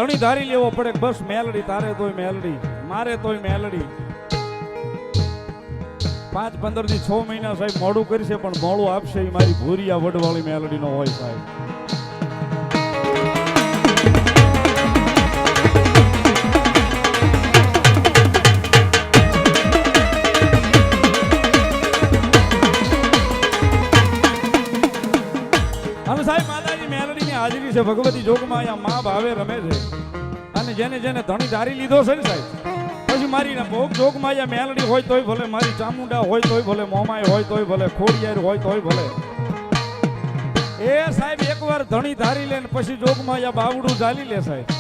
ધણી ધારી લેવો પડે બસ મેલડી તારે તોય મેલડી મારે તોય મેલડી 5-15 થી 6 મહિના સાહેબ મોડું કરશે પણ મોડું આપશે એ મારી ભૂરિયા વડવાળી મેલડી નો હોય સાહેબ હવે સાહેબ માતાજી મેલડીની હાજરી છે ભગવતી જોગમાં અહીંયા મા ભાવે રમે છે અને જેને જેને ધણી ધારી લીધો છે ને સાહેબ પછી મારી ભોગ જોગમાં અહીંયા મેલડી હોય તોય ભલે મારી ચામુંડા હોય તોય ભલે મોમાય હોય તોય ભલે ખોડિયાર હોય તોય ભલે એ સાહેબ એકવાર ધણી ધારી લે ને પછી જોગમાં અહીંયા બાવડું ઝાલી લે સાહેબ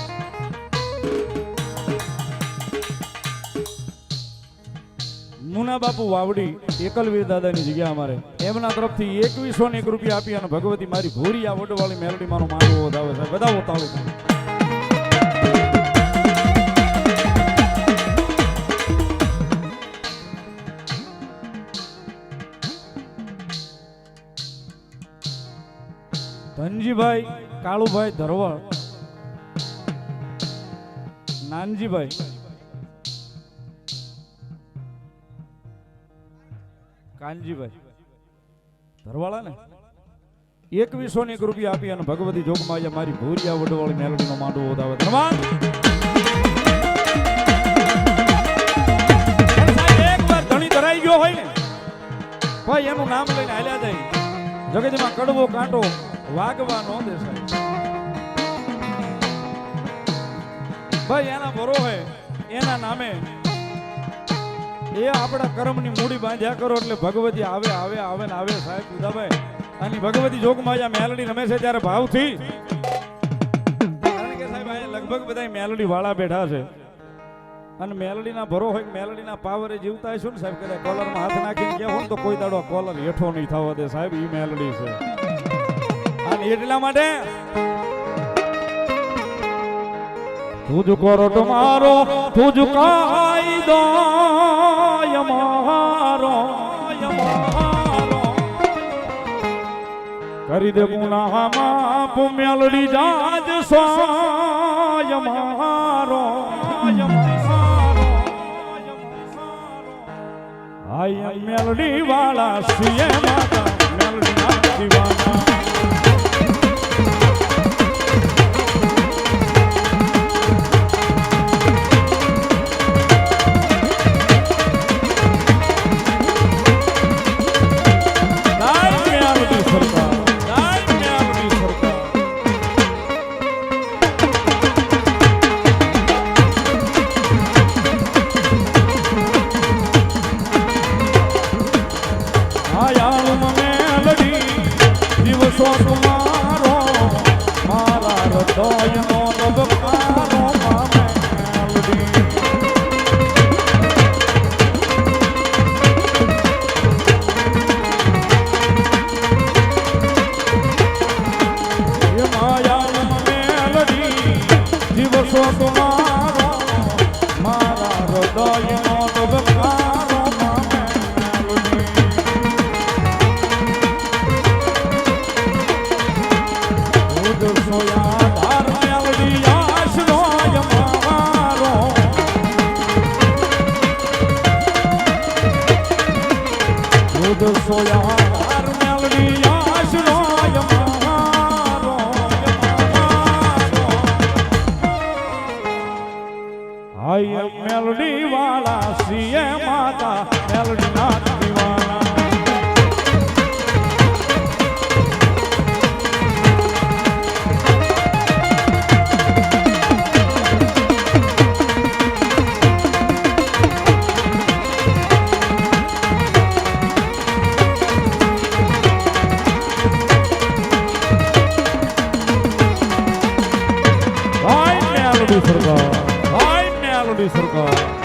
મુના બાપુ વાવડી એકલવીર દાદાની જગ્યા અમારે એમના તરફથી 2101 રૂપિયા આપી અને ભગવતી મારી ભૂરી આ વડવાળી મેલડી મારો માંગવો વધાવે છે બધા તાળું ધનજીભાઈ કાળુભાઈ ધરવળ નાનજીભાઈ કાનજીભાઈ ધરવાળા ને 2101 રૂપિયા આપી અને ભગવતી જોગમાં મારી ભૂરિયા વડવાળી મેલડી નો માંડવો વધાવે ધન્યવાદ એકવાર ધણી ધરાઈ ગયો હોય ને ભાઈ એનું નામ લઈને હાલ્યા જાય જગતમાં કડવો કાંટો વાગવા નો દે સાહેબ ભાઈ એના ભરો હે એના નામે એ આપણા કર્મની મૂડી બાંધ્યા કરો એટલે ભગવતી આવે આવે આવે ને આવે સાહેબ ઉદાભાઈ અને ભગવતી જોગમાં મેલડી રમે છે ત્યારે ભાવથી કારણ કે સાહેબ અહીંયા લગભગ બધા મેલડી વાળા બેઠા છે અને મેલડીના ભરો હોય મેલડીના પાવરે જીવતા હશો ને સાહેબ કદાચ કોલરમાં હાથ નાખીને કહેવો ને તો કોઈ દાડો કોલર હેઠો નહીં થવા દે સાહેબ એ મેલડી છે અને એટલા માટે तुझको रोट मारो तुझका दो यमारो કરી દે ગુનાહ માફ મેલડી જાજ સો યમારો આય મેલડી વાળા સિયે માતા મેલડી ના દીવાના મેલડી વાળા શ્રીએ માતા મેલડી ના દીવાના મેલડી સરકાર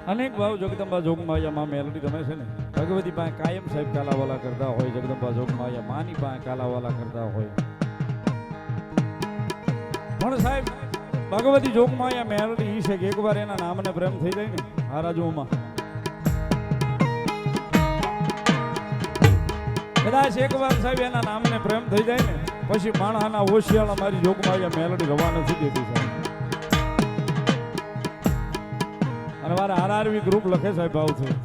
અનેક ભાવ જગદંબા જોગમાયા માં મેલડી રમે છે ને ભગવતી પાસે કાયમ સાહેબ કાલાવાલા કરતા હોય જગદંબા જોગમાયા માની પાસે કાલાવાલા કરતા હોય પણ સાહેબ ભગવતી જોગમાયા મેલડી ઈ છે કે એકવાર એના નામને પ્રેમ થઈ જાય ને હારાજુમાં કદાચ એકવાર સાહેબ એના નામને પ્રેમ થઈ જાય ને પછી માણસના ઓશિયાળા મારી જોગમાયા મેલડી રવા નથી દેતી સાહેબ અને મારા આરઆરવી ગ્રુપ લખે સાહેબ ભાવથી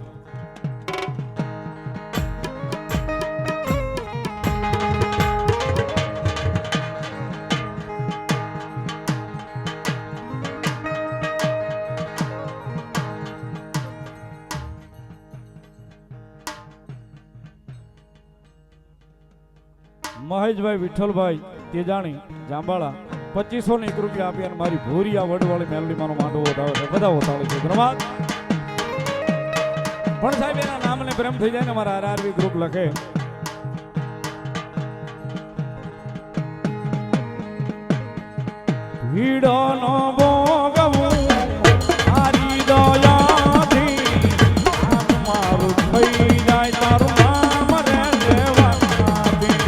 મહેશભાઈ વિઠ્ઠલભાઈ તેજાણી જાંબાળા 2500 રૂપિયા આપી અને મારી ભૂરિયા વડવાળી મેલડી માનો માંડવો વધાવે છે બધા વતાવે છે ધન્યવાદ પણ સાહેબ એના નામને પ્રેમ થઈ જાય ને મારા આરઆરવી ગ્રુપ લખે ભીડો નો ભોગવું આરી દયાથી આમ મારું થઈ જાય તારું નામ રે દેવાથી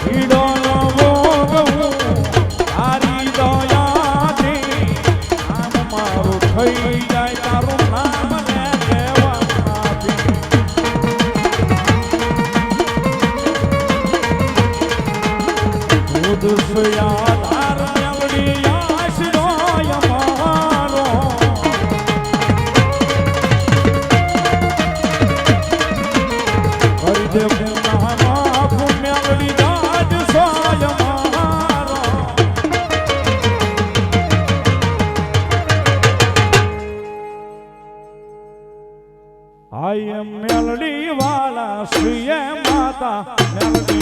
ભીડો નો ભોગવું આરી દયાથી આમ મારું થઈ જાય તારું નામ રે દેવાથી આધાર મેલડી આશરોય મારો કરી દે પુનાના મેલડી દાદ સોય મારો આઈ એમ મેલડી વાલા શ્રીએ માતા મેલડી